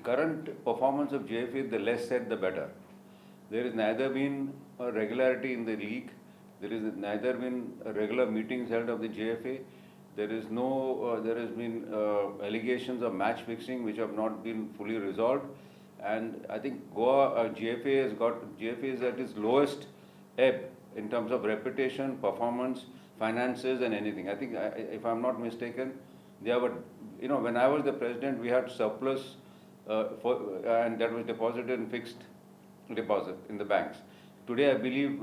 current performance of JFA, the less said, the better. There has neither been a regularity in the league. There is neither been regular meetings held of the JFA. There is no. There has been allegations of match fixing which have not been fully resolved. And I think Goa JFA is at its lowest ebb in terms of reputation, performance, finances, and anything. I think, if I'm not mistaken, they have when I was the president, we had surplus and that was deposited in fixed deposit in the banks. Today, I believe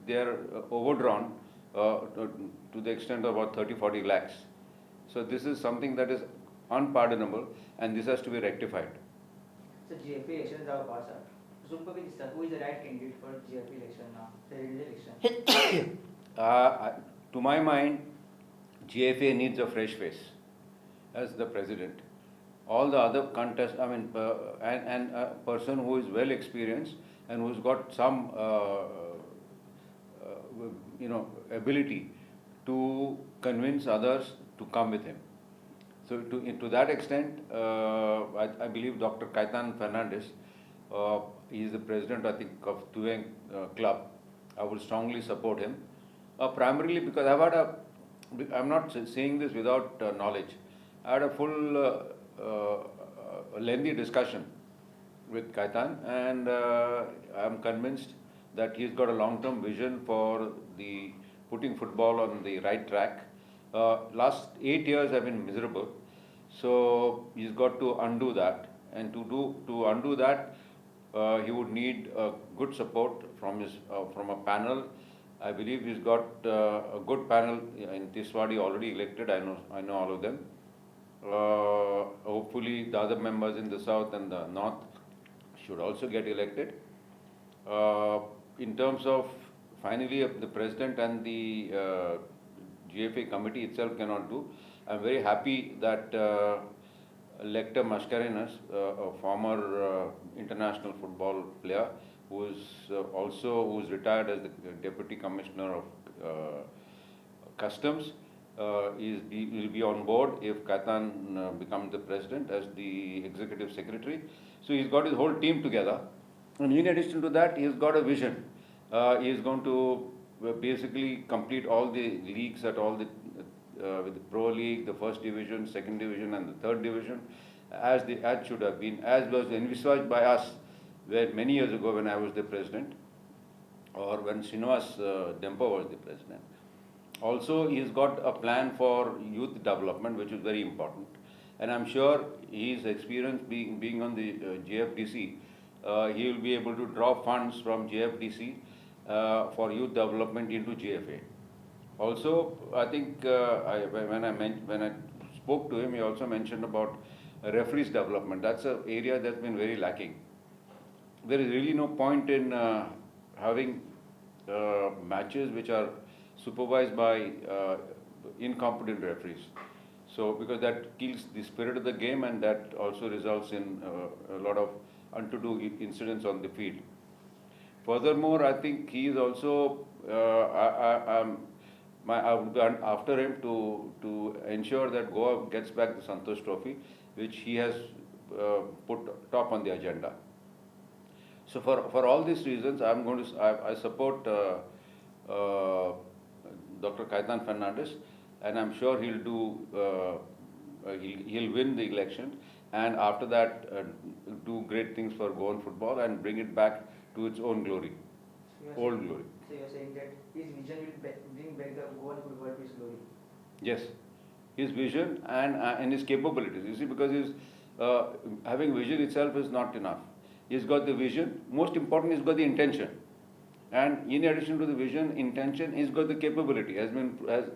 they are overdrawn to the extent of about 30-40 lakhs. So this is something that is unpardonable, and this has to be rectified. So GFA elections are passed. Who is the right candidate for GFA election now? The election. To my mind, GFA needs a fresh face as the president. All the other contests, and a person who is well experienced and who's got some, ability to convince others to come with him. So to that extent, I believe Dr. Caitano Fernandes, he is the president, I think, of Tueng Club. I would strongly support him, primarily because I'm not saying this without knowledge. I had a full lengthy discussion with Kaitan, and I'm convinced that he's got a long-term vision for the putting football on the right track. Last 8 years have been miserable, so he's got to undo that. And to undo that, he would need good support from a panel. I believe he's got a good panel in Tiswadi already elected. I know all of them. Hopefully, the other members in the south and the north should also get elected. In terms of finally the president and the GFA committee itself cannot do, I'm very happy that Lecter Mascarenhas, a former international football player, who's retired as the deputy commissioner of customs, will be on board if Kaitan becomes the president as the executive secretary. So he's got his whole team together, and in addition to that, he's got a vision. He is going to basically complete all the leagues at all the with the Pro League, the first division, second division, and the third division, as should have been, as was envisaged by us, where many years ago when I was the president, or when Srinivas Dempa was the president. Also, he's got a plan for youth development, which is very important. And I'm sure his experience being on the JFDC, he will be able to draw funds from JFDC for youth development into JFA. Also, I think when I spoke to him, he also mentioned about referees development. That's an area that's been very lacking. There is really no point in having matches which are supervised by incompetent referees. So, because that kills the spirit of the game, and that also results in a lot of untoward incidents on the field. Furthermore, I think he is also, I would be after him to ensure that Goa gets back the Santosh Trophy, which he has put top on the agenda. So for all these reasons, I support Dr. Caitano Fernandes, and I'm sure he'll win the election, and after that do great things for Goan football and bring it back to its own glory, old glory. So you're saying that his vision will bring back the Goan football to its glory? Yes, his vision and his capabilities. You see, because his having vision itself is not enough. He's got the vision. Most important, he's got the intention. And in addition to the vision, intention, he's got the capability, as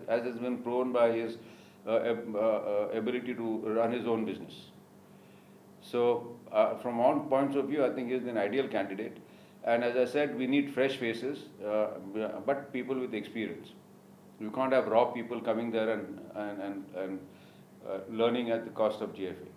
has been proven by his ability to run his own business. So, from all points of view, I think he's an ideal candidate. And as I said, we need fresh faces, but people with experience. We can't have raw people coming there and learning at the cost of GFA.